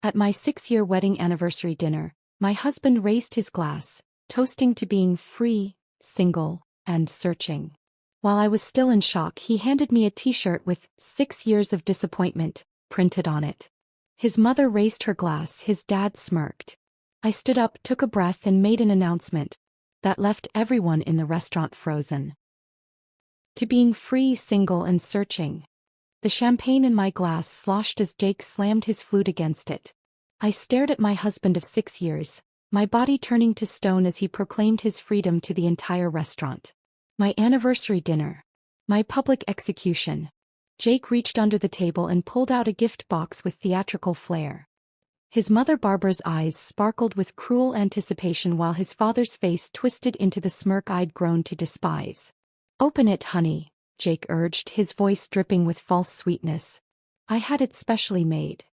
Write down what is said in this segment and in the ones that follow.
At my 6-year wedding anniversary dinner, my husband raised his glass, toasting to being free, single, and searching. While I was still in shock, he handed me a t-shirt with 6 years of disappointment printed on it. His mother raised her glass, his dad smirked. I stood up, took a breath, and made an announcement that left everyone in the restaurant frozen. To being free, single, and searching. The champagne in my glass sloshed as Jake slammed his flute against it. I stared at my husband of 6 years, my body turning to stone as he proclaimed his freedom to the entire restaurant. My anniversary dinner. My public execution. Jake reached under the table and pulled out a gift box with theatrical flair. His mother Barbara's eyes sparkled with cruel anticipation while his father's face twisted into the smirk I'd grown to despise. "Open it, honey," Jake urged, his voice dripping with false sweetness. I had it specially made.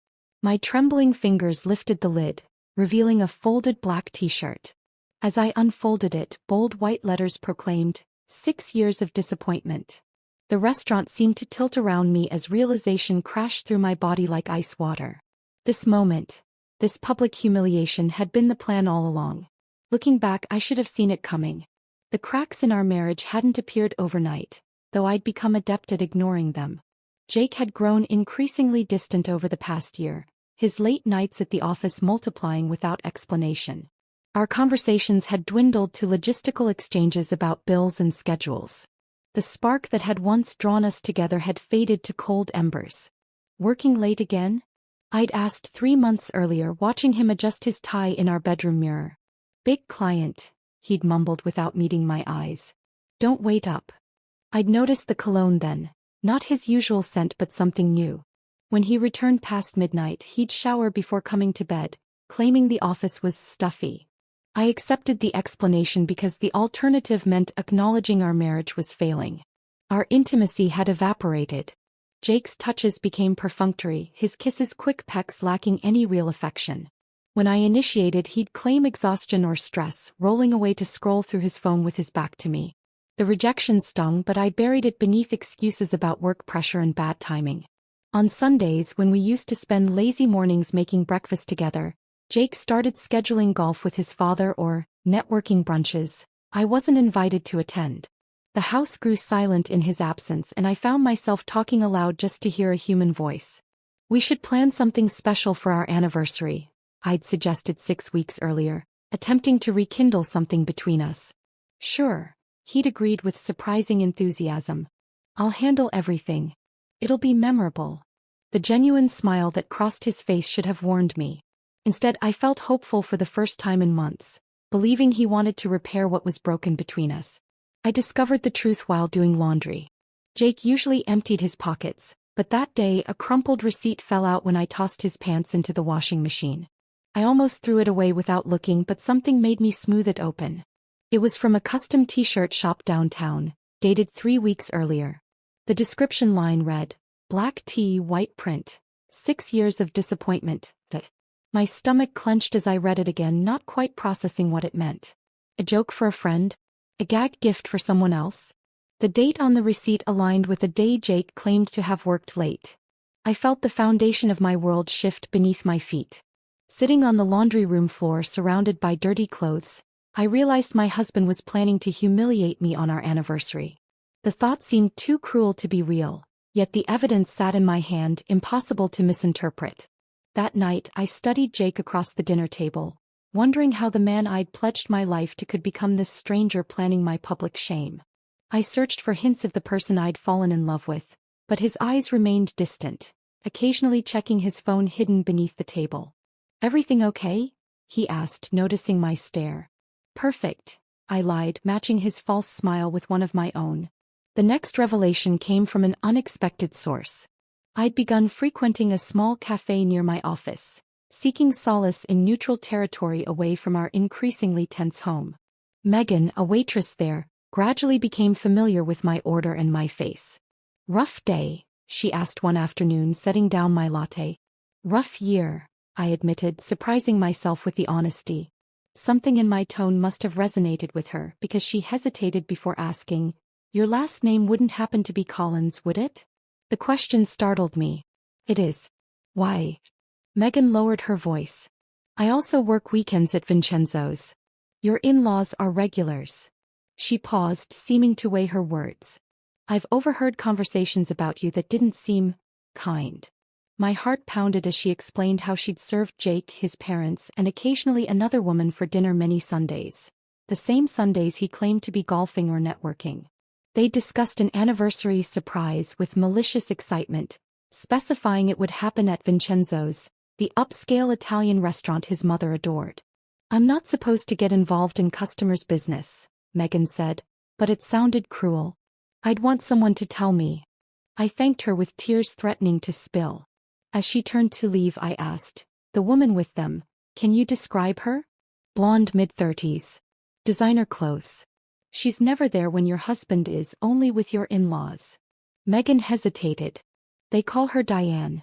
My trembling fingers lifted the lid, revealing a folded black t-shirt. As I unfolded it, bold white letters proclaimed, 6 years of disappointment. The restaurant seemed to tilt around me as realization crashed through my body like ice water. This moment, this public humiliation had been the plan all along. Looking back, I should have seen it coming. The cracks in our marriage hadn't appeared overnight, though I'd become adept at ignoring them. Jake had grown increasingly distant over the past year, his late nights at the office multiplying without explanation. Our conversations had dwindled to logistical exchanges about bills and schedules. The spark that had once drawn us together had faded to cold embers. "Working late again?" I'd asked 3 months earlier, watching him adjust his tie in our bedroom mirror. "Big client," he'd mumbled without meeting my eyes. "Don't wait up." I'd noticed the cologne then, not his usual scent but something new. When he returned past midnight, he'd shower before coming to bed, claiming the office was stuffy. I accepted the explanation because the alternative meant acknowledging our marriage was failing. Our intimacy had evaporated. Jake's touches became perfunctory, his kisses quick pecks lacking any real affection. When I initiated, he'd claim exhaustion or stress, rolling away to scroll through his phone with his back to me. The rejection stung, but I buried it beneath excuses about work pressure and bad timing. On Sundays, when we used to spend lazy mornings making breakfast together, Jake started scheduling golf with his father or networking brunches I wasn't invited to attend. The house grew silent in his absence, and I found myself talking aloud just to hear a human voice. "We should plan something special for our anniversary," I'd suggested 6 weeks earlier, attempting to rekindle something between us. "Sure," he'd agreed with surprising enthusiasm. "I'll handle everything. It'll be memorable." The genuine smile that crossed his face should have warned me. Instead, I felt hopeful for the first time in months, believing he wanted to repair what was broken between us. I discovered the truth while doing laundry. Jake usually emptied his pockets, but that day a crumpled receipt fell out when I tossed his pants into the washing machine. I almost threw it away without looking, but something made me smooth it open. It was from a custom t-shirt shop downtown, dated 3 weeks earlier. The description line read, "Black tee, white print. 6 years of disappointment." My stomach clenched as I read it again, not quite processing what it meant. A joke for a friend? A gag gift for someone else? The date on the receipt aligned with the day Jake claimed to have worked late. I felt the foundation of my world shift beneath my feet. Sitting on the laundry room floor surrounded by dirty clothes, I realized my husband was planning to humiliate me on our anniversary. The thought seemed too cruel to be real, yet the evidence sat in my hand, impossible to misinterpret. That night, I studied Jake across the dinner table, wondering how the man I'd pledged my life to could become this stranger planning my public shame. I searched for hints of the person I'd fallen in love with, but his eyes remained distant, occasionally checking his phone hidden beneath the table. "Everything okay?" he asked, noticing my stare. "Perfect," I lied, matching his false smile with one of my own. The next revelation came from an unexpected source. I'd begun frequenting a small cafe near my office, seeking solace in neutral territory away from our increasingly tense home. Megan, a waitress there, gradually became familiar with my order and my face. "Rough day?" she asked one afternoon, setting down my latte. "Rough year," I admitted, surprising myself with the honesty. Something in my tone must have resonated with her, because she hesitated before asking, "Your last name wouldn't happen to be Collins, would it?" The question startled me. "It is." "Why?" Megan lowered her voice. I also work weekends at Vincenzo's. Your in-laws are regulars. She paused, seeming to weigh her words. I've overheard conversations about you that didn't seem kind. My heart pounded as she explained how she'd served Jake, his parents, and occasionally another woman for dinner many Sundays. The same Sundays he claimed to be golfing or networking. They discussed an anniversary surprise with malicious excitement, specifying it would happen at Vincenzo's, the upscale Italian restaurant his mother adored. I'm not supposed to get involved in customers' business, Megan said, but it sounded cruel. I'd want someone to tell me. I thanked her with tears threatening to spill. As she turned to leave, I asked, the woman with them, can you describe her? Blonde, mid-30s. Designer clothes. She's never there when your husband is, only with your in-laws. Megan hesitated. They call her Diane.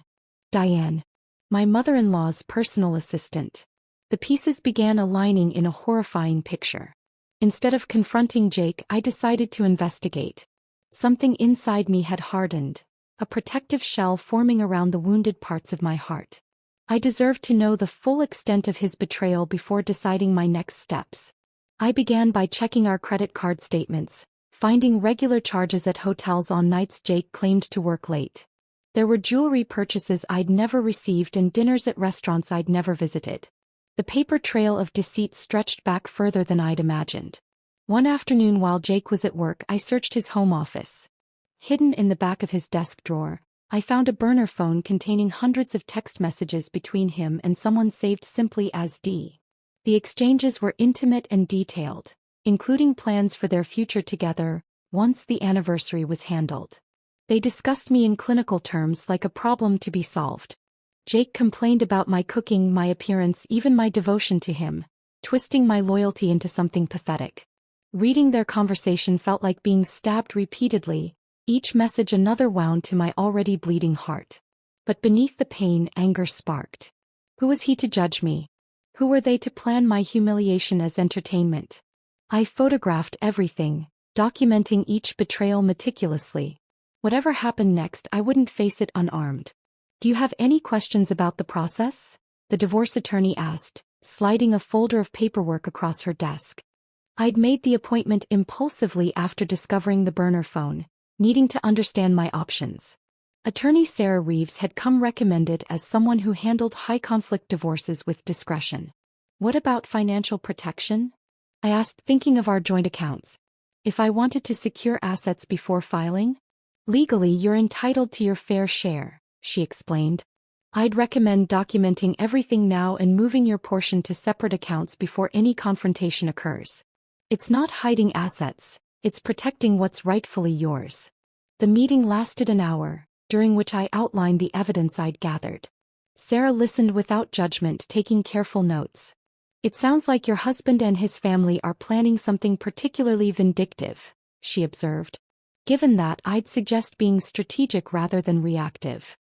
Diane. My mother-in-law's personal assistant. The pieces began aligning in a horrifying picture. Instead of confronting Jake, I decided to investigate. Something inside me had hardened, a protective shell forming around the wounded parts of my heart. I deserved to know the full extent of his betrayal before deciding my next steps. I began by checking our credit card statements, finding regular charges at hotels on nights Jake claimed to work late. There were jewelry purchases I'd never received and dinners at restaurants I'd never visited. The paper trail of deceit stretched back further than I'd imagined. One afternoon while Jake was at work, I searched his home office. Hidden in the back of his desk drawer, I found a burner phone containing hundreds of text messages between him and someone saved simply as D. The exchanges were intimate and detailed, including plans for their future together, once the anniversary was handled. They discussed me in clinical terms like a problem to be solved. Jake complained about my cooking, my appearance, even my devotion to him, twisting my loyalty into something pathetic. Reading their conversation felt like being stabbed repeatedly, each message another wound to my already bleeding heart. But beneath the pain, anger sparked. Who was he to judge me? Who were they to plan my humiliation as entertainment? I photographed everything, documenting each betrayal meticulously. Whatever happened next, I wouldn't face it unarmed. Do you have any questions about the process? The divorce attorney asked, sliding a folder of paperwork across her desk. I'd made the appointment impulsively after discovering the burner phone, needing to understand my options. Attorney Sarah Reeves had come recommended as someone who handled high-conflict divorces with discretion. What about financial protection? I asked, thinking of our joint accounts. If I wanted to secure assets before filing? Legally, you're entitled to your fair share, she explained. I'd recommend documenting everything now and moving your portion to separate accounts before any confrontation occurs. It's not hiding assets, it's protecting what's rightfully yours. The meeting lasted an hour, during which I outlined the evidence I'd gathered. Sarah listened without judgment, taking careful notes. It sounds like your husband and his family are planning something particularly vindictive, she observed. Given that, I'd suggest being strategic rather than reactive.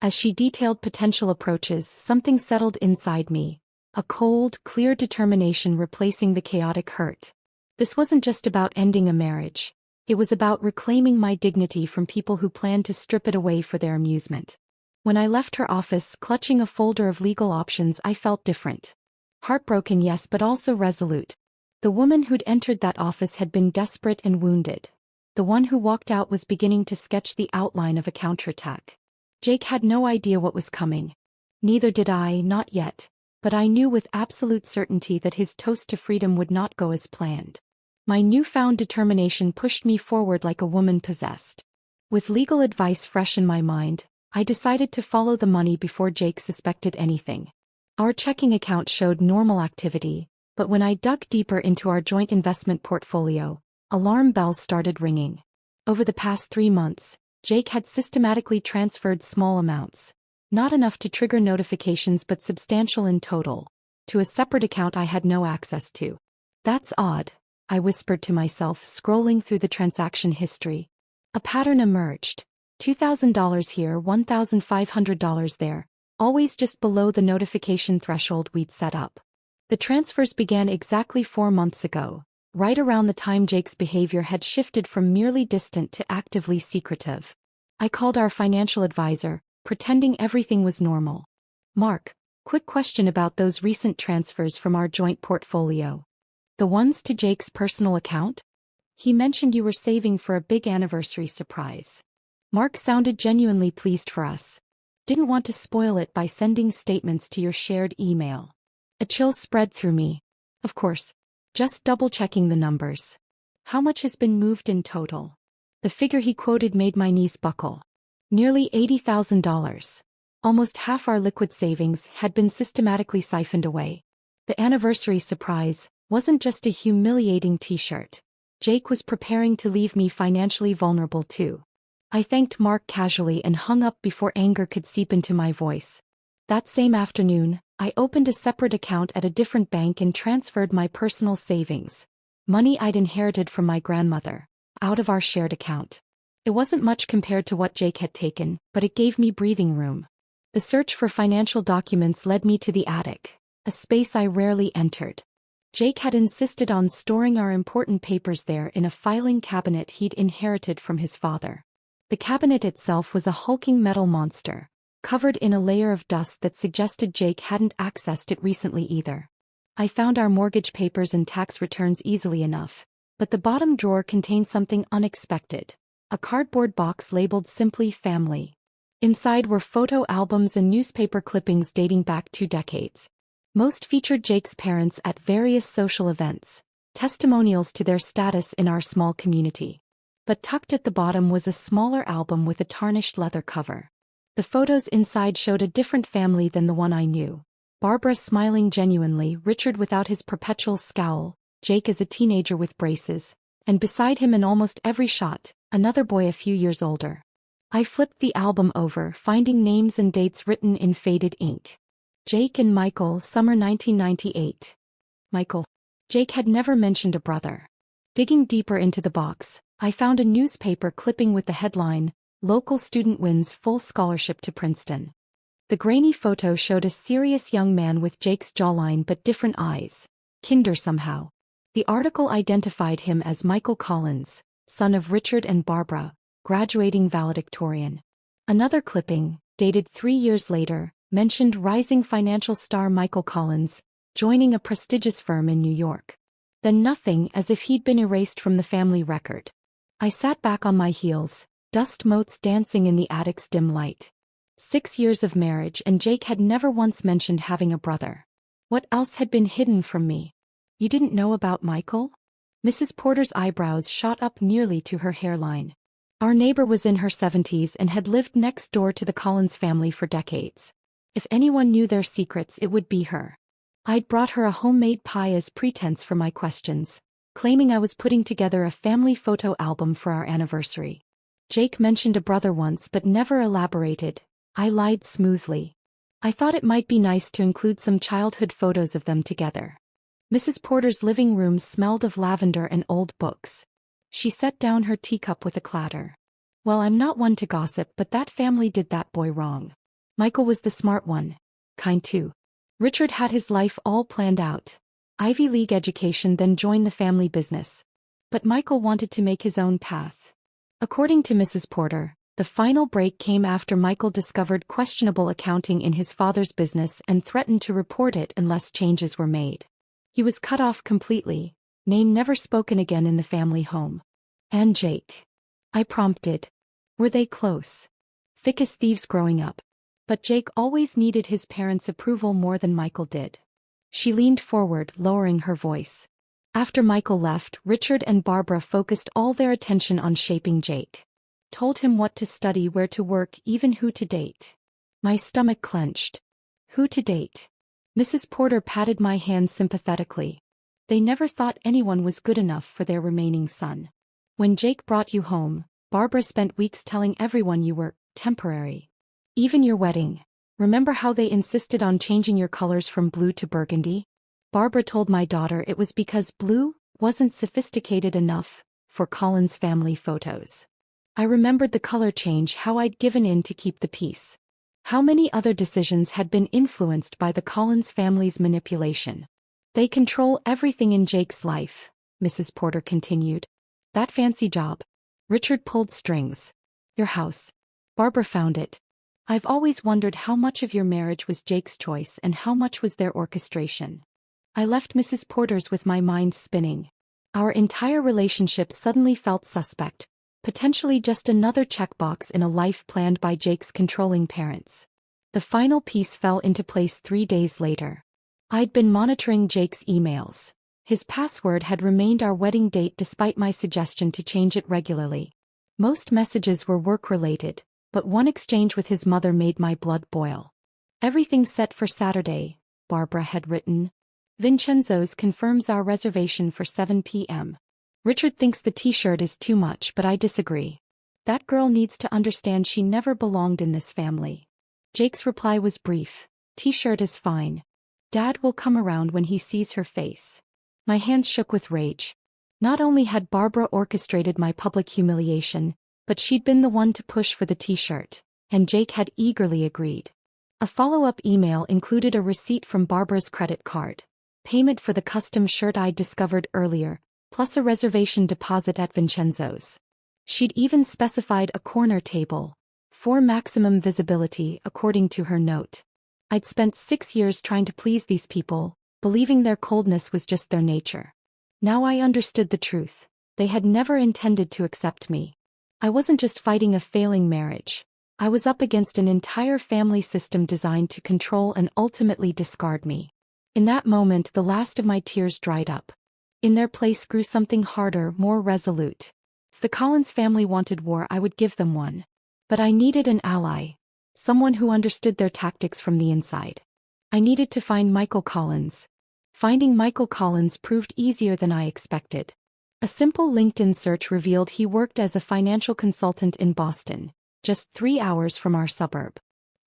As she detailed potential approaches, something settled inside me, a cold, clear determination replacing the chaotic hurt. This wasn't just about ending a marriage. It was about reclaiming my dignity from people who planned to strip it away for their amusement. When I left her office, clutching a folder of legal options, I felt different. Heartbroken, yes, but also resolute. The woman who'd entered that office had been desperate and wounded. The one who walked out was beginning to sketch the outline of a counterattack. Jake had no idea what was coming. Neither did I, not yet, but I knew with absolute certainty that his toast to freedom would not go as planned. My newfound determination pushed me forward like a woman possessed. With legal advice fresh in my mind, I decided to follow the money before Jake suspected anything. Our checking account showed normal activity, but when I dug deeper into our joint investment portfolio, alarm bells started ringing. Over the past 3 months, Jake had systematically transferred small amounts, not enough to trigger notifications but substantial in total, to a separate account I had no access to. That's odd, I whispered to myself, scrolling through the transaction history. A pattern emerged. $2,000 here, $1,500 there, always just below the notification threshold we'd set up. The transfers began exactly 4 months ago, right around the time Jake's behavior had shifted from merely distant to actively secretive. I called our financial advisor, pretending everything was normal. Mark, Quick question about those recent transfers from our joint portfolio. The ones to Jake's personal account? He mentioned you were saving for a big anniversary surprise. Mark sounded genuinely pleased for us. Didn't want to spoil it by sending statements to your shared email. A chill spread through me. Of course. Just double-checking the numbers. How much has been moved in total? The figure he quoted made my knees buckle. Nearly $80,000. Almost half our liquid savings had been systematically siphoned away. The anniversary surprise wasn't just a humiliating t-shirt. Jake was preparing to leave me financially vulnerable too. I thanked Mark casually and hung up before anger could seep into my voice. That same afternoon, I opened a separate account at a different bank and transferred my personal savings, money I'd inherited from my grandmother, out of our shared account. It wasn't much compared to what Jake had taken, but it gave me breathing room. The search for financial documents led me to the attic, a space I rarely entered. Jake had insisted on storing our important papers there in a filing cabinet he'd inherited from his father. The cabinet itself was a hulking metal monster, covered in a layer of dust that suggested Jake hadn't accessed it recently either. I found our mortgage papers and tax returns easily enough, but the bottom drawer contained something unexpected. A cardboard box labeled simply family. Inside were photo albums and newspaper clippings dating back 2 decades. Most featured Jake's parents at various social events, testimonials to their status in our small community. But tucked at the bottom was a smaller album with a tarnished leather cover. The photos inside showed a different family than the one I knew. Barbara smiling genuinely, Richard without his perpetual scowl, Jake as a teenager with braces, and beside him in almost every shot, another boy a few years older. I flipped the album over, finding names and dates written in faded ink. Jake and Michael, summer 1998. Michael. Jake had never mentioned a brother. Digging deeper into the box, I found a newspaper clipping with the headline, "Local Student Wins Full Scholarship to Princeton." The grainy photo showed a serious young man with Jake's jawline but different eyes. Kinder somehow. The article identified him as Michael Collins, son of Richard and Barbara, graduating valedictorian. Another clipping, dated 3 years later, mentioned rising financial star Michael Collins, joining a prestigious firm in New York. Then nothing, as if he'd been erased from the family record. I sat back on my heels, dust motes dancing in the attic's dim light. 6 years of marriage and Jake had never once mentioned having a brother. What else had been hidden from me? You didn't know about Michael? Mrs. Porter's eyebrows shot up nearly to her hairline. Our neighbor was in her 70s and had lived next door to the Collins family for decades. If anyone knew their secrets, it would be her. I'd brought her a homemade pie as pretense for my questions, claiming I was putting together a family photo album for our anniversary. Jake mentioned a brother once but never elaborated. I lied smoothly. I thought it might be nice to include some childhood photos of them together. Mrs. Porter's living room smelled of lavender and old books. She set down her teacup with a clatter. Well, I'm not one to gossip, but that family did that boy wrong. Michael was the smart one. Kind too. Richard had his life all planned out. Ivy League education, then join the family business. But Michael wanted to make his own path. According to Mrs. Porter, the final break came after Michael discovered questionable accounting in his father's business and threatened to report it unless changes were made. He was cut off completely, name never spoken again in the family home. And Jake? I prompted. Were they close? Thick as thieves growing up. But Jake always needed his parents' approval more than Michael did. She leaned forward, lowering her voice. After Michael left, Richard and Barbara focused all their attention on shaping Jake. Told him what to study, where to work, even who to date. My stomach clenched. Who to date? Mrs. Porter patted my hand sympathetically. They never thought anyone was good enough for their remaining son. When Jake brought you home, Barbara spent weeks telling everyone you were temporary. Even your wedding. Remember how they insisted on changing your colors from blue to burgundy? Barbara told my daughter it was because blue wasn't sophisticated enough for Collins family photos. I remembered the color change, how I'd given in to keep the peace. How many other decisions had been influenced by the Collins family's manipulation. They control everything in Jake's life, Mrs. Porter continued. That fancy job. Richard pulled strings. Your house. Barbara found it. I've always wondered how much of your marriage was Jake's choice and how much was their orchestration. I left Mrs. Porter's with my mind spinning. Our entire relationship suddenly felt suspect, potentially just another checkbox in a life planned by Jake's controlling parents. The final piece fell into place 3 days later. I'd been monitoring Jake's emails. His password had remained our wedding date despite my suggestion to change it regularly. Most messages were work-related, but one exchange with his mother made my blood boil. "Everything's set for Saturday," Barbara had written. "Vincenzo's confirms our reservation for 7 p.m. Richard thinks the t-shirt is too much, but I disagree. That girl needs to understand she never belonged in this family." Jake's reply was brief. "T-shirt is fine. Dad will come around when he sees her face." My hands shook with rage. Not only had Barbara orchestrated my public humiliation, but she'd been the one to push for the t-shirt, and Jake had eagerly agreed. A follow-up email included a receipt from Barbara's credit card, payment for the custom shirt I'd discovered earlier, plus a reservation deposit at Vincenzo's. She'd even specified a corner table, for maximum visibility, according to her note. I'd spent 6 years trying to please these people, believing their coldness was just their nature. Now I understood the truth. They had never intended to accept me. I wasn't just fighting a failing marriage. I was up against an entire family system designed to control and ultimately discard me. In that moment, the last of my tears dried up. In their place grew something harder, more resolute. If the Collins family wanted war, I would give them one. But I needed an ally. Someone who understood their tactics from the inside. I needed to find Michael Collins. Finding Michael Collins proved easier than I expected. A simple LinkedIn search revealed he worked as a financial consultant in Boston, just 3 hours from our suburb.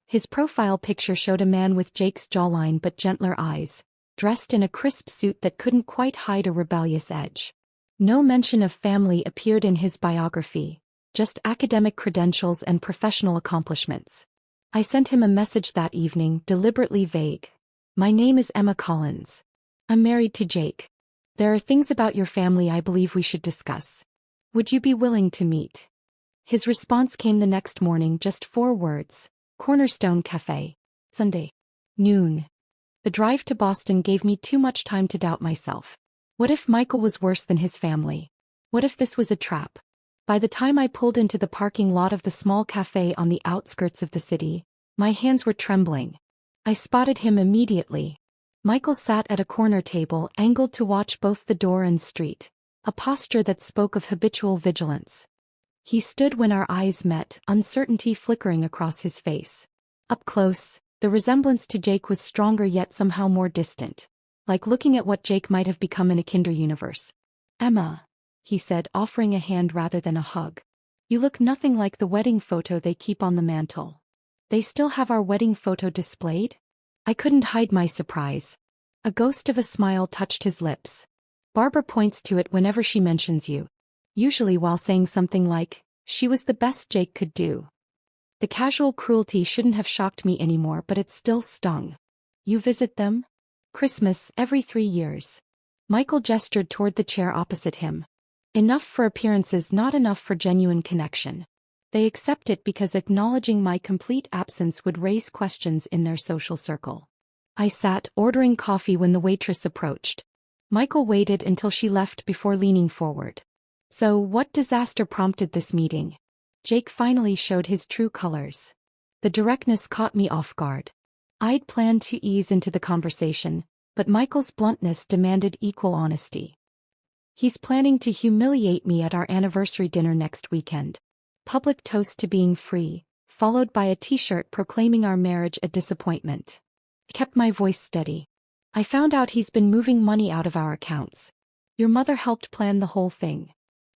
His profile picture showed a man with Jake's jawline but gentler eyes, dressed in a crisp suit that couldn't quite hide a rebellious edge. No mention of family appeared in his biography, just academic credentials and professional accomplishments. I sent him a message that evening, deliberately vague. "My name is Emma Collins. I'm married to Jake. There are things about your family I believe we should discuss. Would you be willing to meet?" His response came the next morning, just 4 words. "Cornerstone Cafe. Sunday. Noon." The drive to Boston gave me too much time to doubt myself. What if Michael was worse than his family? What if this was a trap? By the time I pulled into the parking lot of the small cafe on the outskirts of the city, my hands were trembling. I spotted him immediately. Michael sat at a corner table, angled to watch both the door and street, a posture that spoke of habitual vigilance. He stood when our eyes met, uncertainty flickering across his face. Up close, the resemblance to Jake was stronger yet somehow more distant, like looking at what Jake might have become in a kinder universe. "Emma," he said, offering a hand rather than a hug. "You look nothing like the wedding photo they keep on the mantle." "They still have our wedding photo displayed?" I couldn't hide my surprise. A ghost of a smile touched his lips. "Barbara points to it whenever she mentions you. Usually while saying something like, 'She was the best Jake could do.'" The casual cruelty shouldn't have shocked me anymore, but it still stung. "You visit them?" "Christmas, every 3 years. Michael gestured toward the chair opposite him. "Enough for appearances, not enough for genuine connection. They accept it because acknowledging my complete absence would raise questions in their social circle." I sat, ordering coffee when the waitress approached. Michael waited until she left before leaning forward. "So, what disaster prompted this meeting?" Jake finally showed his true colors. The directness caught me off guard. I'd planned to ease into the conversation, but Michael's bluntness demanded equal honesty. "He's planning to humiliate me at our anniversary dinner next weekend. Public toast to being free, followed by a t-shirt proclaiming our marriage a disappointment." I kept my voice steady. "I found out he's been moving money out of our accounts. Your mother helped plan the whole thing."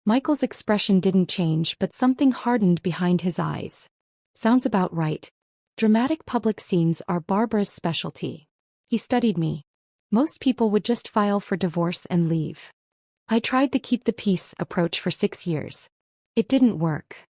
Michael's expression didn't change, but something hardened behind his eyes. "Sounds about right. Dramatic public scenes are Barbara's specialty." He studied me. "Most people would just file for divorce and leave. I tried the keep the peace approach for 6 years. It didn't work."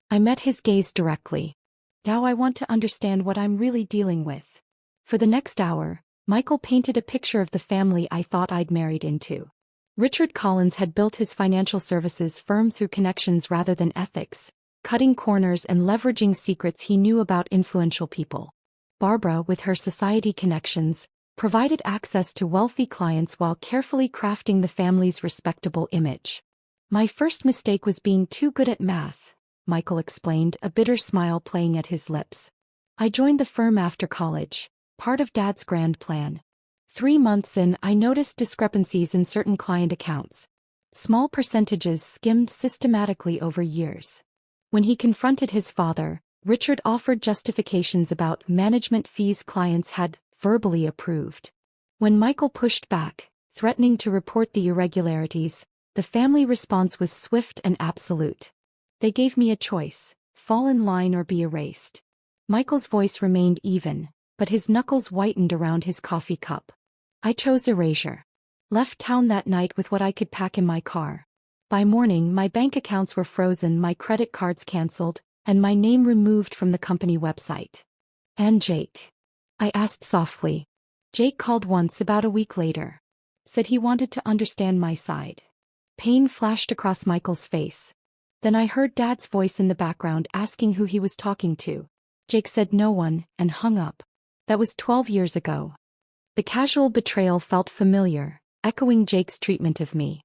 I met his gaze directly. "Now I want to understand what I'm really dealing with." For the next hour, Michael painted a picture of the family I thought I'd married into. Richard Collins had built his financial services firm through connections rather than ethics, cutting corners and leveraging secrets he knew about influential people. Barbara, with her society connections, provided access to wealthy clients while carefully crafting the family's respectable image. My first mistake was being too good at math, Michael explained, a bitter smile playing at his lips. I joined the firm after college, part of Dad's grand plan. 3 months in, I noticed discrepancies in certain client accounts. Small percentages skimmed systematically over years. When he confronted his father, Richard offered justifications about management fees clients had verbally approved. When Michael pushed back, threatening to report the irregularities, the family response was swift and absolute. They gave me a choice: fall in line or be erased. Michael's voice remained even, but his knuckles whitened around his coffee cup. I chose erasure. Left town that night with what I could pack in my car. By morning, my bank accounts were frozen, my credit cards canceled, and my name removed from the company website. And Jake? I asked softly. Jake called once about a week later. Said he wanted to understand my side. Pain flashed across Michael's face. Then I heard Dad's voice in the background asking who he was talking to. Jake said no one, and hung up. That was 12 years ago. The casual betrayal felt familiar, echoing Jake's treatment of me.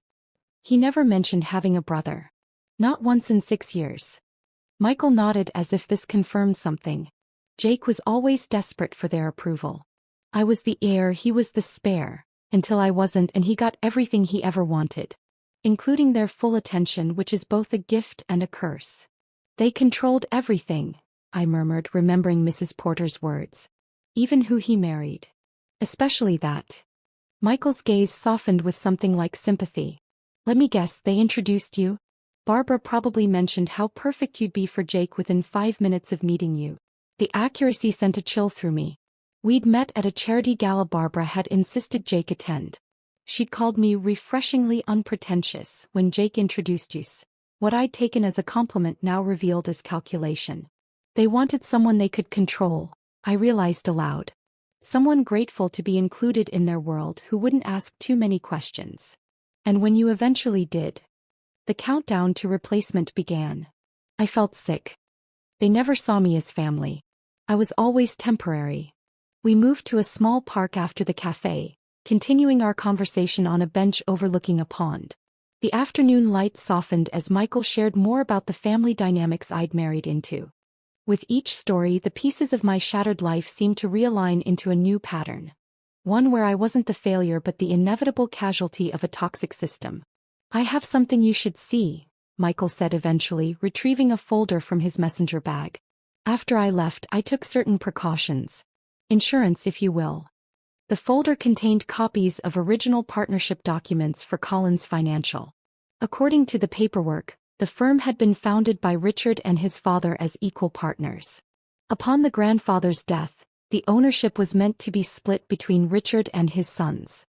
He never mentioned having a brother. Not once in 6 years. Michael nodded as if this confirmed something. Jake was always desperate for their approval. I was the heir, he was the spare, until I wasn't, and he got everything he ever wanted. Including their full attention, which is both a gift and a curse. They controlled everything, I murmured, remembering Mrs. Porter's words. Even who he married. Especially that. Michael's gaze softened with something like sympathy. Let me guess, they introduced you? Barbara probably mentioned how perfect you'd be for Jake within 5 minutes of meeting you. The accuracy sent a chill through me. We'd met at a charity gala Barbara had insisted Jake attend. She'd called me refreshingly unpretentious when Jake introduced us. What I'd taken as a compliment now revealed as calculation. They wanted someone they could control, I realized aloud. Someone grateful to be included in their world who wouldn't ask too many questions. And when you eventually did, the countdown to replacement began. I felt sick. They never saw me as family. I was always temporary. We moved to a small park after the cafe, continuing our conversation on a bench overlooking a pond. The afternoon light softened as Michael shared more about the family dynamics I'd married into. With each story, the pieces of my shattered life seemed to realign into a new pattern. One where I wasn't the failure but the inevitable casualty of a toxic system. I have something you should see, Michael said eventually, retrieving a folder from his messenger bag. After I left, I took certain precautions. Insurance, if you will. The folder contained copies of original partnership documents for Collins Financial. According to the paperwork, the firm had been founded by Richard and his father as equal partners. Upon the grandfather's death, the ownership was meant to be split between Richard and his sons.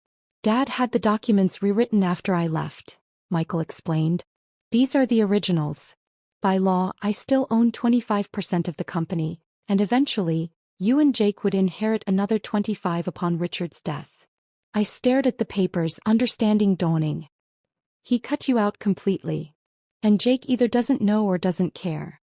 Dad had the documents rewritten after I left, Michael explained. These are the originals. By law, I still own 25% of the company, and eventually, you and Jake would inherit another 25% upon Richard's death. I stared at the papers, understanding dawning. He cut you out completely. And Jake either doesn't know or doesn't care.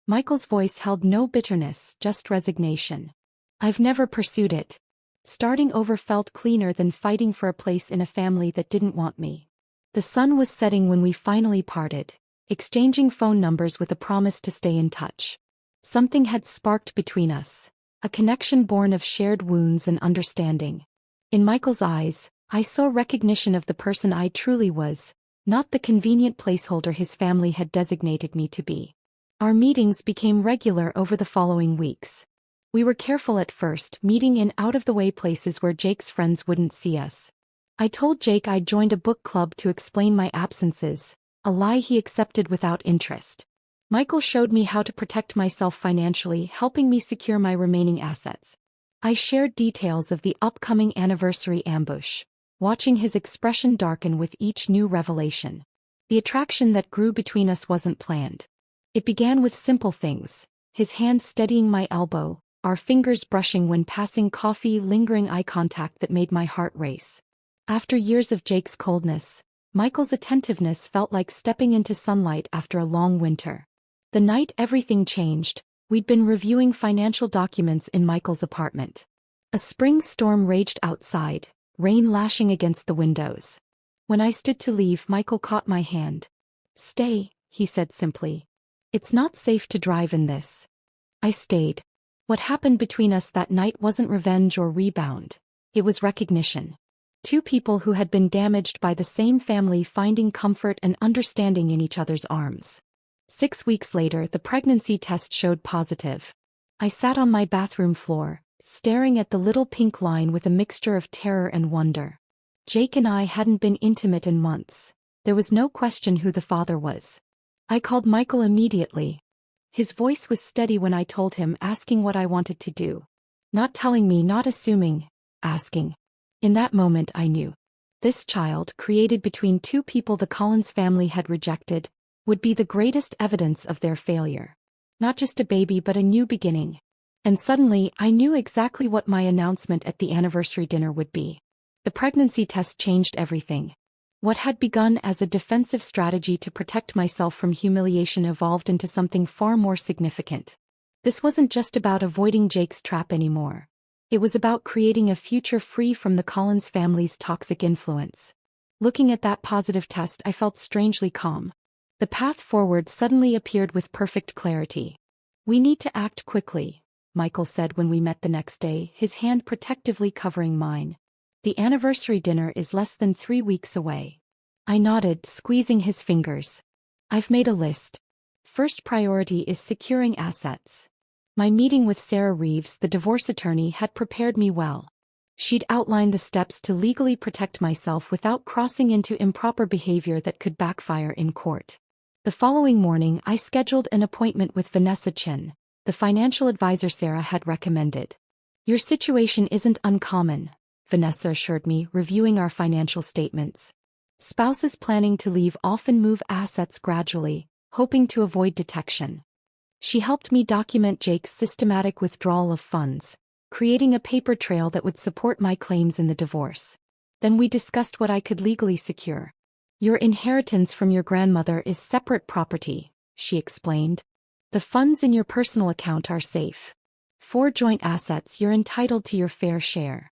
Michael's voice held no bitterness, just resignation. I've never pursued it. Starting over felt cleaner than fighting for a place in a family that didn't want me. The sun was setting when we finally parted, exchanging phone numbers with a promise to stay in touch. Something had sparked between us. A connection born of shared wounds and understanding. In Michael's eyes, I saw recognition of the person I truly was, not the convenient placeholder his family had designated me to be. Our meetings became regular over the following weeks. We were careful at first, meeting in out-of-the-way places where Jake's friends wouldn't see us. I told Jake I'd joined a book club to explain my absences, a lie he accepted without interest. Michael showed me how to protect myself financially, helping me secure my remaining assets. I shared details of the upcoming anniversary ambush, watching his expression darken with each new revelation. The attraction that grew between us wasn't planned. It began with simple things, his hand steadying my elbow, our fingers brushing when passing coffee, lingering eye contact that made my heart race. After years of Jake's coldness, Michael's attentiveness felt like stepping into sunlight after a long winter. The night everything changed, we'd been reviewing financial documents in Michael's apartment. A spring storm raged outside, rain lashing against the windows. When I stood to leave, Michael caught my hand. "Stay," he said simply. "It's not safe to drive in this." I stayed. What happened between us that night wasn't revenge or rebound. It was recognition. Two people who had been damaged by the same family finding comfort and understanding in each other's arms. 6 weeks later, the pregnancy test showed positive. I sat on my bathroom floor, staring at the little pink line with a mixture of terror and wonder. Jake and I hadn't been intimate in months. There was no question who the father was. I called Michael immediately. His voice was steady when I told him, asking what I wanted to do. Not telling me, not assuming, asking. In that moment I knew. This child, created between two people the Collins family had rejected, would be the greatest evidence of their failure. Not just a baby but a new beginning. And suddenly I knew exactly what my announcement at the anniversary dinner would be. The pregnancy test changed everything. What had begun as a defensive strategy to protect myself from humiliation evolved into something far more significant. This wasn't just about avoiding Jake's trap anymore. It was about creating a future free from the Collins family's toxic influence. Looking at that positive test, I felt strangely calm. The path forward suddenly appeared with perfect clarity. "We need to act quickly," Michael said when we met the next day, his hand protectively covering mine. "The anniversary dinner is less than 3 weeks away." I nodded, squeezing his fingers. "I've made a list. First priority is securing assets." My meeting with Sarah Reeves, the divorce attorney, had prepared me well. She'd outlined the steps to legally protect myself without crossing into improper behavior that could backfire in court. The following morning, I scheduled an appointment with Vanessa Chin, the financial advisor Sarah had recommended. "Your situation isn't uncommon," Vanessa assured me, reviewing our financial statements. "Spouses planning to leave often move assets gradually, hoping to avoid detection." She helped me document Jake's systematic withdrawal of funds, creating a paper trail that would support my claims in the divorce. Then we discussed what I could legally secure. "Your inheritance from your grandmother is separate property," she explained. "The funds in your personal account are safe. For joint assets, you're entitled to your fair share."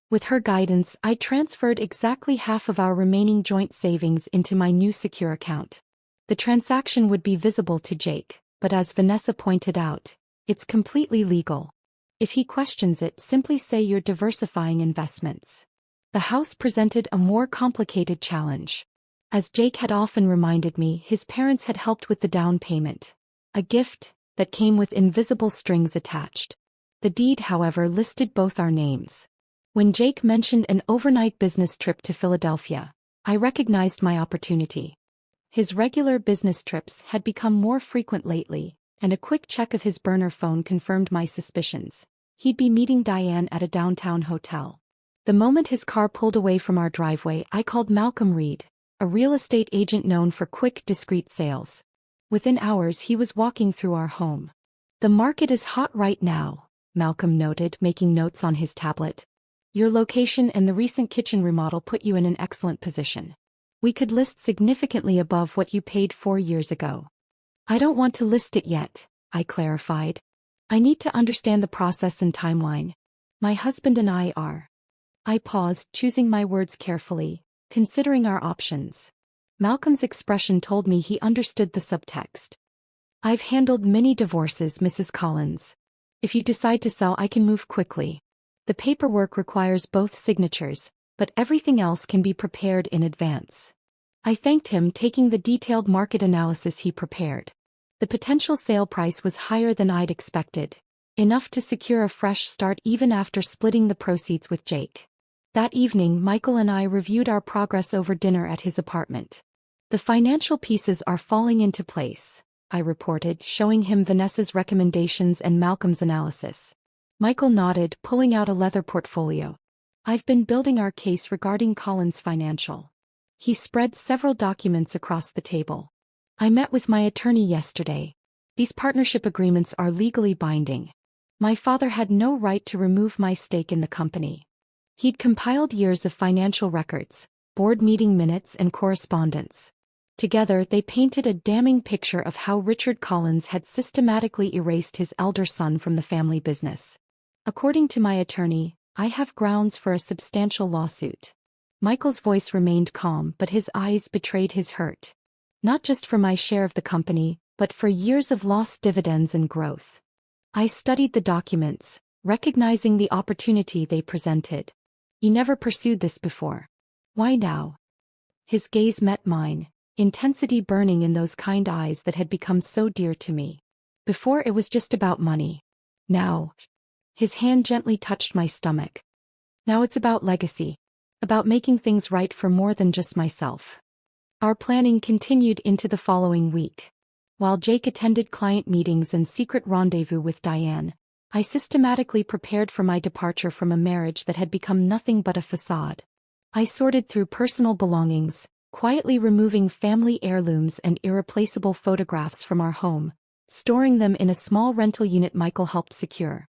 With her guidance, I transferred exactly half of our remaining joint savings into my new secure account. The transaction would be visible to Jake, but as Vanessa pointed out, it's completely legal. If he questions it, simply say you're diversifying investments. The house presented a more complicated challenge. As Jake had often reminded me, his parents had helped with the down payment. A gift that came with invisible strings attached. The deed, however, listed both our names. When Jake mentioned an overnight business trip to Philadelphia, I recognized my opportunity. His regular business trips had become more frequent lately, and a quick check of his burner phone confirmed my suspicions. He'd be meeting Diane at a downtown hotel. The moment his car pulled away from our driveway, I called Malcolm Reed, a real estate agent known for quick, discreet sales. Within hours, he was walking through our home. "The market is hot right now," Malcolm noted, making notes on his tablet. "Your location and the recent kitchen remodel put you in an excellent position. We could list significantly above what you paid 4 years ago." "I don't want to list it yet," I clarified. "I need to understand the process and timeline. My husband and I are." I paused, choosing my words carefully, considering our options. Malcolm's expression told me he understood the subtext. "I've handled many divorces, Mrs. Collins. If you decide to sell, I can move quickly. The paperwork requires both signatures, but everything else can be prepared in advance." I thanked him, taking the detailed market analysis he prepared. The potential sale price was higher than I'd expected, enough to secure a fresh start even after splitting the proceeds with Jake. That evening, Michael and I reviewed our progress over dinner at his apartment. "The financial pieces are falling into place," I reported, showing him Vanessa's recommendations and Malcolm's analysis. Michael nodded, pulling out a leather portfolio. "I've been building our case regarding Collins Financial." He spread several documents across the table. "I met with my attorney yesterday. These partnership agreements are legally binding. My father had no right to remove my stake in the company. He'd compiled years of financial records, board meeting minutes and correspondence. Together they painted a damning picture of how Richard Collins had systematically erased his elder son from the family business. According to my attorney, I have grounds for a substantial lawsuit. Michael's voice remained calm, but his eyes betrayed his hurt. Not just for my share of the company, but for years of lost dividends and growth. I studied the documents, recognizing the opportunity they presented. You never pursued this before. Why now? His gaze met mine, intensity burning in those kind eyes that had become so dear to me. Before it was just about money. Now. His hand gently touched my stomach. Now it's about legacy. About making things right for more than just myself. Our planning continued into the following week. While Jake attended client meetings and secret rendezvous with Diane, I systematically prepared for my departure from a marriage that had become nothing but a facade. I sorted through personal belongings, quietly removing family heirlooms and irreplaceable photographs from our home, storing them in a small rental unit Michael helped secure.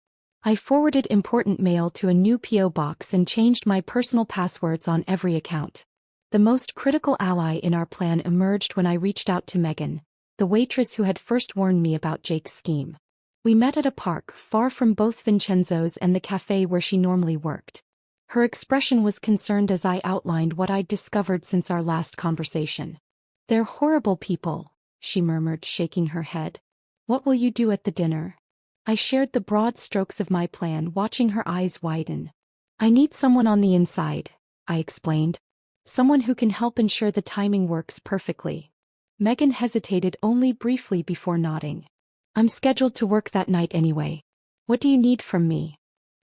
I forwarded important mail to a new P.O. box and changed my personal passwords on every account. The most critical ally in our plan emerged when I reached out to Megan, the waitress who had first warned me about Jake's scheme. We met at a park far from both Vincenzo's and the cafe where she normally worked. Her expression was concerned as I outlined what I'd discovered since our last conversation. "They're horrible people," she murmured, shaking her head. "What will you do at the dinner?" I shared the broad strokes of my plan, watching her eyes widen. "I need someone on the inside," I explained. "Someone who can help ensure the timing works perfectly." Megan hesitated only briefly before nodding. "I'm scheduled to work that night anyway. What do you need from me?"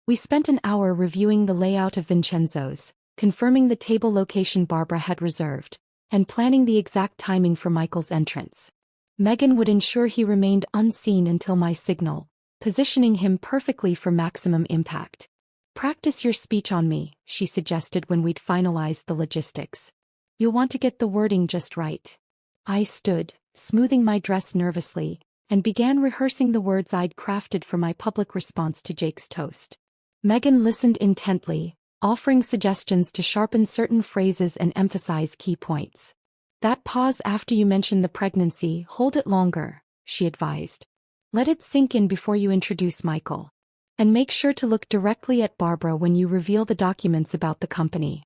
We spent an hour reviewing the layout of Vincenzo's, confirming the table location Barbara had reserved, and planning the exact timing for Michael's entrance. Megan would ensure he remained unseen until my signal, positioning him perfectly for maximum impact. "Practice your speech on me," she suggested when we'd finalized the logistics. "You'll want to get the wording just right." I stood, smoothing my dress nervously, and began rehearsing the words I'd crafted for my public response to Jake's toast. Megan listened intently, offering suggestions to sharpen certain phrases and emphasize key points. "That pause after you mention the pregnancy, hold it longer," she advised. "Let it sink in before you introduce Michael. And make sure to look directly at Barbara when you reveal the documents about the company."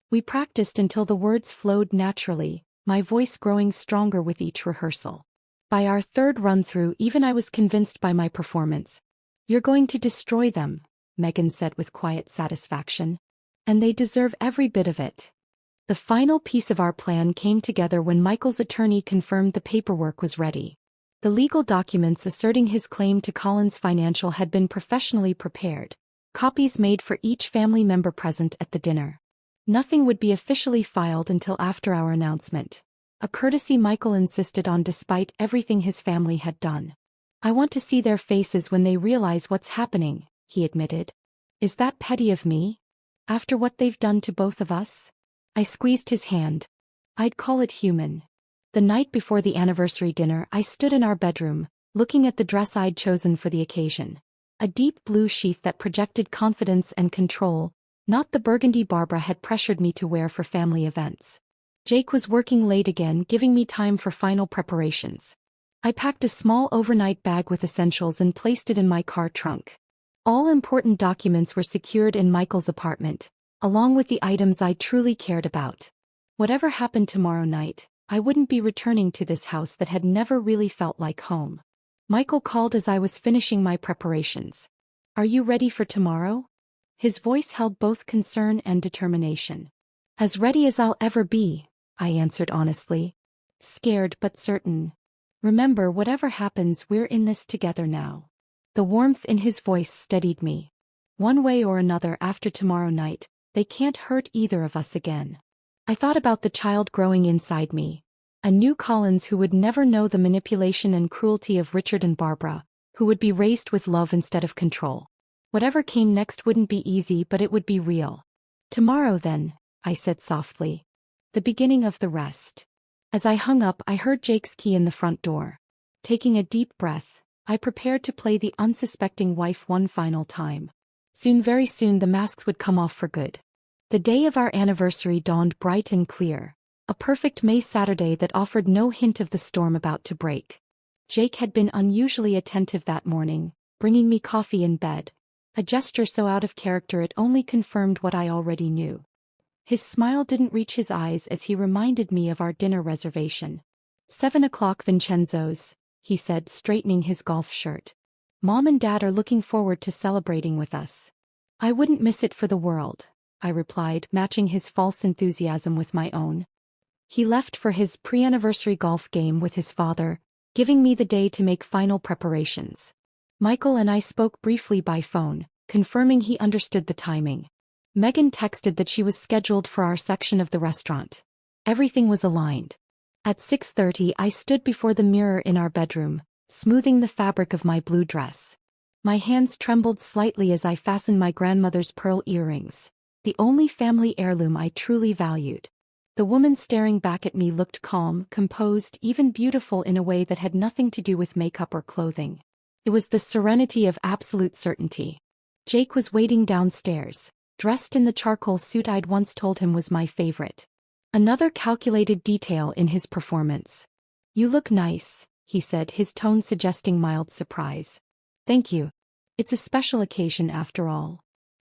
We practiced until the words flowed naturally, my voice growing stronger with each rehearsal. By our third run-through, even I was convinced by my performance. "You're going to destroy them," Megan said with quiet satisfaction. "And they deserve every bit of it." The final piece of our plan came together when Michael's attorney confirmed the paperwork was ready. The legal documents asserting his claim to Collins Financial had been professionally prepared, copies made for each family member present at the dinner. Nothing would be officially filed until after our announcement, a courtesy Michael insisted on despite everything his family had done. "I want to see their faces when they realize what's happening," he admitted. "Is that petty of me? After what they've done to both of us?" I squeezed his hand. "I'd call it human." The night before the anniversary dinner, I stood in our bedroom, looking at the dress I'd chosen for the occasion. A deep blue sheath that projected confidence and control, not the burgundy Barbara had pressured me to wear for family events. Jake was working late again, giving me time for final preparations. I packed a small overnight bag with essentials and placed it in my car trunk. All important documents were secured in Michael's apartment, along with the items I truly cared about. Whatever happened tomorrow night, I wouldn't be returning to this house that had never really felt like home. Michael called as I was finishing my preparations. "Are you ready for tomorrow?" His voice held both concern and determination. "As ready as I'll ever be," I answered honestly. "Scared but certain. Remember, whatever happens, we're in this together now." The warmth in his voice steadied me. One way or another, after tomorrow night, they can't hurt either of us again. I thought about the child growing inside me. A new Collins who would never know the manipulation and cruelty of Richard and Barbara, who would be raised with love instead of control. Whatever came next wouldn't be easy, but it would be real. "Tomorrow then," I said softly. "The beginning of the rest." As I hung up, I heard Jake's key in the front door. Taking a deep breath, I prepared to play the unsuspecting wife one final time. Soon, very soon, the masks would come off for good. The day of our anniversary dawned bright and clear. A perfect May Saturday that offered no hint of the storm about to break. Jake had been unusually attentive that morning, bringing me coffee in bed, a gesture so out of character it only confirmed what I already knew. His smile didn't reach his eyes as he reminded me of our dinner reservation. 7 o'clock Vincenzo's, he said, straightening his golf shirt. Mom and Dad are looking forward to celebrating with us. I wouldn't miss it for the world, I replied, matching his false enthusiasm with my own. He left for his pre-anniversary golf game with his father, giving me the day to make final preparations. Michael and I spoke briefly by phone, confirming he understood the timing. Megan texted that she was scheduled for our section of the restaurant. Everything was aligned. At 6:30 I stood before the mirror in our bedroom, smoothing the fabric of my blue dress. My hands trembled slightly as I fastened my grandmother's pearl earrings, the only family heirloom I truly valued. The woman staring back at me looked calm, composed, even beautiful in a way that had nothing to do with makeup or clothing. It was the serenity of absolute certainty. Jake was waiting downstairs, dressed in the charcoal suit I'd once told him was my favorite. Another calculated detail in his performance. "You look nice," he said, his tone suggesting mild surprise. "Thank you. It's a special occasion after all."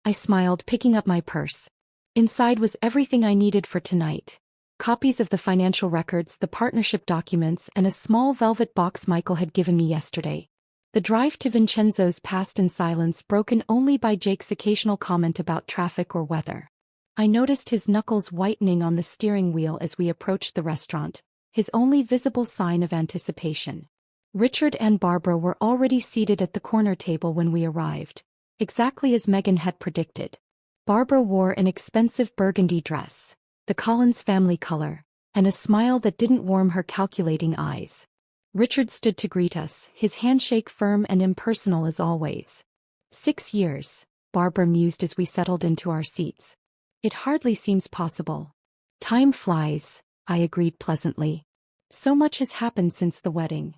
I smiled, picking up my purse. Inside was everything I needed for tonight. Copies of the financial records, the partnership documents, and a small velvet box Michael had given me yesterday. The drive to Vincenzo's passed in silence, broken only by Jake's occasional comment about traffic or weather. I noticed his knuckles whitening on the steering wheel as we approached the restaurant, his only visible sign of anticipation. Richard and Barbara were already seated at the corner table when we arrived, exactly as Megan had predicted. Barbara wore an expensive burgundy dress, the Collins family color, and a smile that didn't warm her calculating eyes. Richard stood to greet us, his handshake firm and impersonal as always. 6 years, Barbara mused as we settled into our seats. It hardly seems possible. Time flies, I agreed pleasantly. So much has happened since the wedding.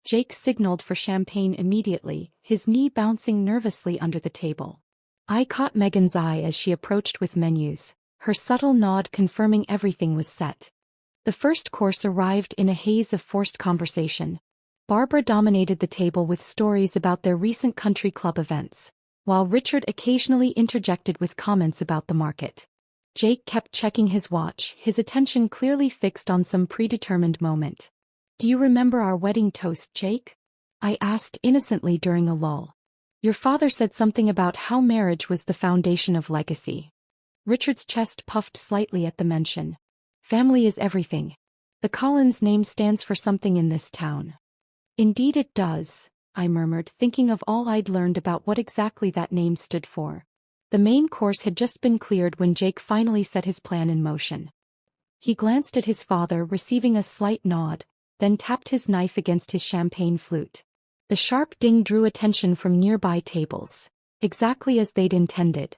Jake signaled for champagne immediately, his knee bouncing nervously under the table. I caught Megan's eye as she approached with menus, her subtle nod confirming everything was set. The first course arrived in a haze of forced conversation. Barbara dominated the table with stories about their recent country club events, while Richard occasionally interjected with comments about the market. Jake kept checking his watch, his attention clearly fixed on some predetermined moment. "Do you remember our wedding toast, Jake?" I asked innocently during a lull. "Your father said something about how marriage was the foundation of legacy." Richard's chest puffed slightly at the mention. "Family is everything. The Collins name stands for something in this town." "Indeed it does," I murmured, thinking of all I'd learned about what exactly that name stood for. The main course had just been cleared when Jake finally set his plan in motion. He glanced at his father, receiving a slight nod, then tapped his knife against his champagne flute. The sharp ding drew attention from nearby tables, exactly as they'd intended.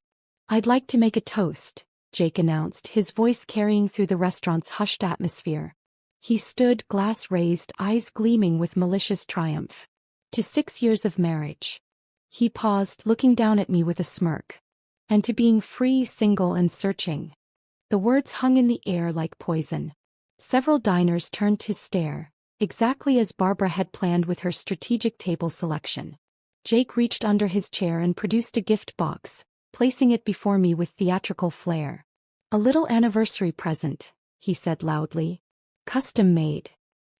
"I'd like to make a toast," Jake announced, his voice carrying through the restaurant's hushed atmosphere. He stood, glass raised, eyes gleaming with malicious triumph. "To 6 years of marriage." He paused, looking down at me with a smirk. "And to being free, single, and searching." The words hung in the air like poison. Several diners turned to stare, exactly as Barbara had planned with her strategic table selection. Jake reached under his chair and produced a gift box, placing it before me with theatrical flair. "A little anniversary present," he said loudly. "Custom made."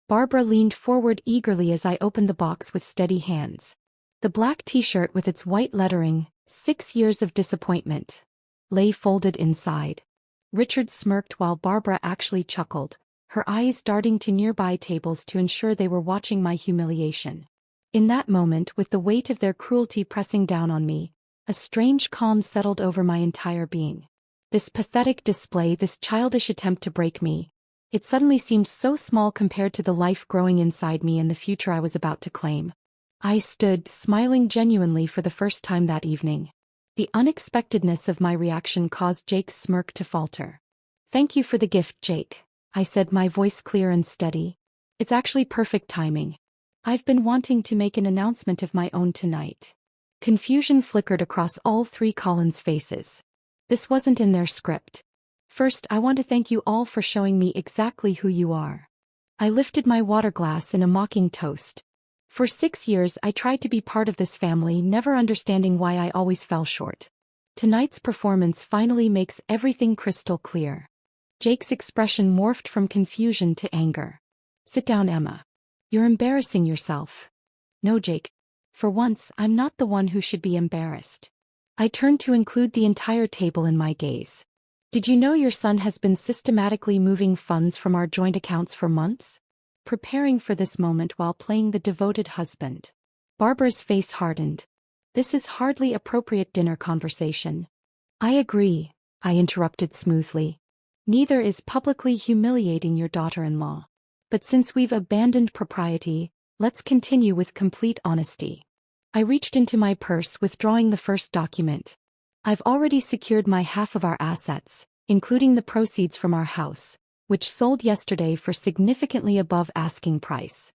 Barbara leaned forward eagerly as I opened the box with steady hands. The black t-shirt with its white lettering, 6 years of disappointment, lay folded inside. Richard smirked while Barbara actually chuckled, her eyes darting to nearby tables to ensure they were watching my humiliation. In that moment, with the weight of their cruelty pressing down on me, a strange calm settled over my entire being. This pathetic display, this childish attempt to break me, it suddenly seemed so small compared to the life growing inside me and the future I was about to claim. I stood, smiling genuinely for the first time that evening. The unexpectedness of my reaction caused Jake's smirk to falter. "Thank you for the gift, Jake," I said, my voice clear and steady. "It's actually perfect timing. I've been wanting to make an announcement of my own tonight." Confusion flickered across all three Collins' faces. This wasn't in their script. First, I want to thank you all for showing me exactly who you are. I lifted my water glass in a mocking toast. For 6 years I tried to be part of this family, never understanding why I always fell short. Tonight's performance finally makes everything crystal clear. Jake's expression morphed from confusion to anger. Sit down, Emma. You're embarrassing yourself. No, Jake. For once, I'm not the one who should be embarrassed. I turned to include the entire table in my gaze. Did you know your son has been systematically moving funds from our joint accounts for months? Preparing for this moment while playing the devoted husband. Barbara's face hardened. This is hardly appropriate dinner conversation. I agree, I interrupted smoothly. Neither is publicly humiliating your daughter-in-law. But since we've abandoned propriety, let's continue with complete honesty. I reached into my purse, withdrawing the first document. I've already secured my half of our assets, including the proceeds from our house, which sold yesterday for significantly above asking price.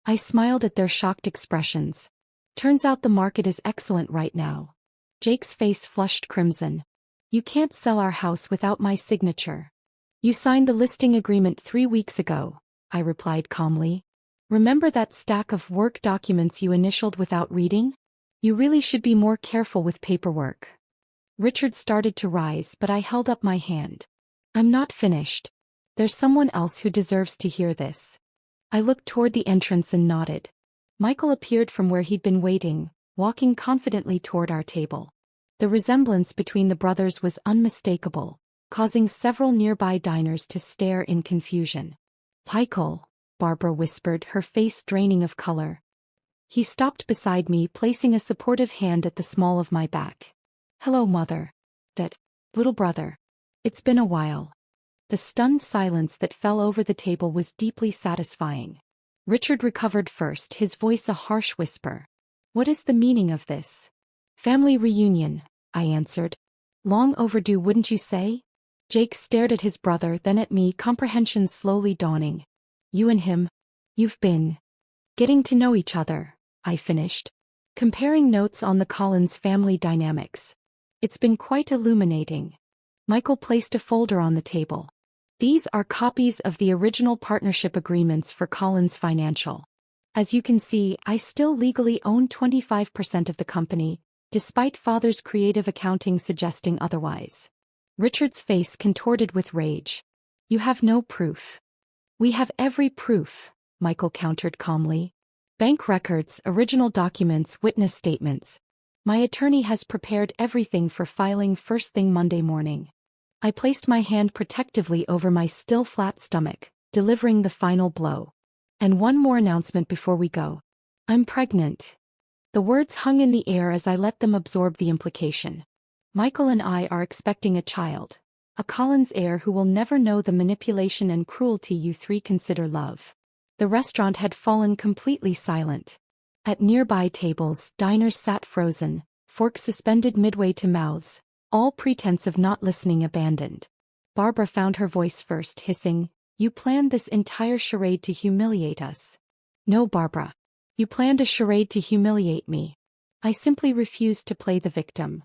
I smiled at their shocked expressions. Turns out the market is excellent right now. Jake's face flushed crimson. You can't sell our house without my signature. You signed the listing agreement 3 weeks ago, I replied calmly. Remember that stack of work documents you initialed without reading? You really should be more careful with paperwork. Richard started to rise, but I held up my hand. I'm not finished. There's someone else who deserves to hear this. I looked toward the entrance and nodded. Michael appeared from where he'd been waiting, walking confidently toward our table. The resemblance between the brothers was unmistakable, causing several nearby diners to stare in confusion. Michael, Barbara whispered, her face draining of color. He stopped beside me, placing a supportive hand at the small of my back. Hello, mother. That little brother. It's been a while. The stunned silence that fell over the table was deeply satisfying. Richard recovered first, his voice a harsh whisper. What is the meaning of this? Family reunion, I answered. Long overdue, wouldn't you say? Jake stared at his brother, then at me, comprehension slowly dawning. You and him? You've been getting to know each other, I finished. Comparing notes on the Collins family dynamics. It's been quite illuminating. Michael placed a folder on the table. These are copies of the original partnership agreements for Collins Financial. As you can see, I still legally own 25% of the company, despite father's creative accounting suggesting otherwise. Richard's face contorted with rage. You have no proof. We have every proof, Michael countered calmly. Bank records, original documents, witness statements. My attorney has prepared everything for filing first thing Monday morning. I placed my hand protectively over my still flat stomach, delivering the final blow. And one more announcement before we go. I'm pregnant. The words hung in the air as I let them absorb the implication. Michael and I are expecting a child. A Collins heir who will never know the manipulation and cruelty you three consider love. The restaurant had fallen completely silent. At nearby tables, diners sat frozen, forks suspended midway to mouths, all pretense of not listening abandoned. Barbara found her voice first, hissing, You planned this entire charade to humiliate us. No, Barbara. You planned a charade to humiliate me. I simply refused to play the victim.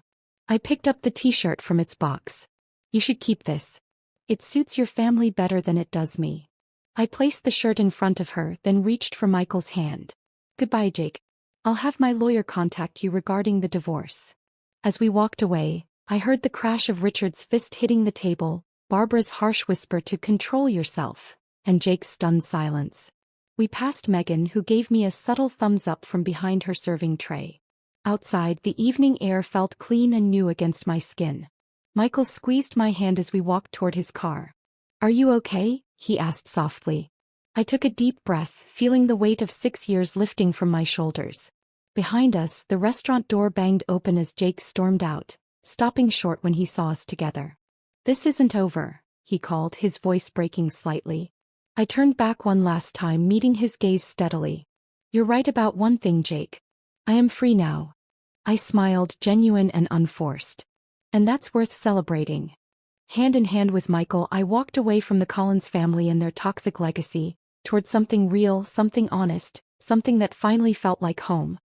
I picked up the t-shirt from its box. You should keep this. It suits your family better than it does me. I placed the shirt in front of her, then reached for Michael's hand. Goodbye, Jake. I'll have my lawyer contact you regarding the divorce. As we walked away, I heard the crash of Richard's fist hitting the table, Barbara's harsh whisper to control yourself, and Jake's stunned silence. We passed Megan, who gave me a subtle thumbs up from behind her serving tray. Outside, the evening air felt clean and new against my skin. Michael squeezed my hand as we walked toward his car. Are you okay? He asked softly. I took a deep breath, feeling the weight of 6 years lifting from my shoulders. Behind us, the restaurant door banged open as Jake stormed out, stopping short when he saw us together. This isn't over, he called, his voice breaking slightly. I turned back one last time, meeting his gaze steadily. You're right about one thing, Jake. I am free now. I smiled, genuine and unforced. And that's worth celebrating. Hand in hand with Michael, I walked away from the Collins family and their toxic legacy, toward something real, something honest, something that finally felt like home.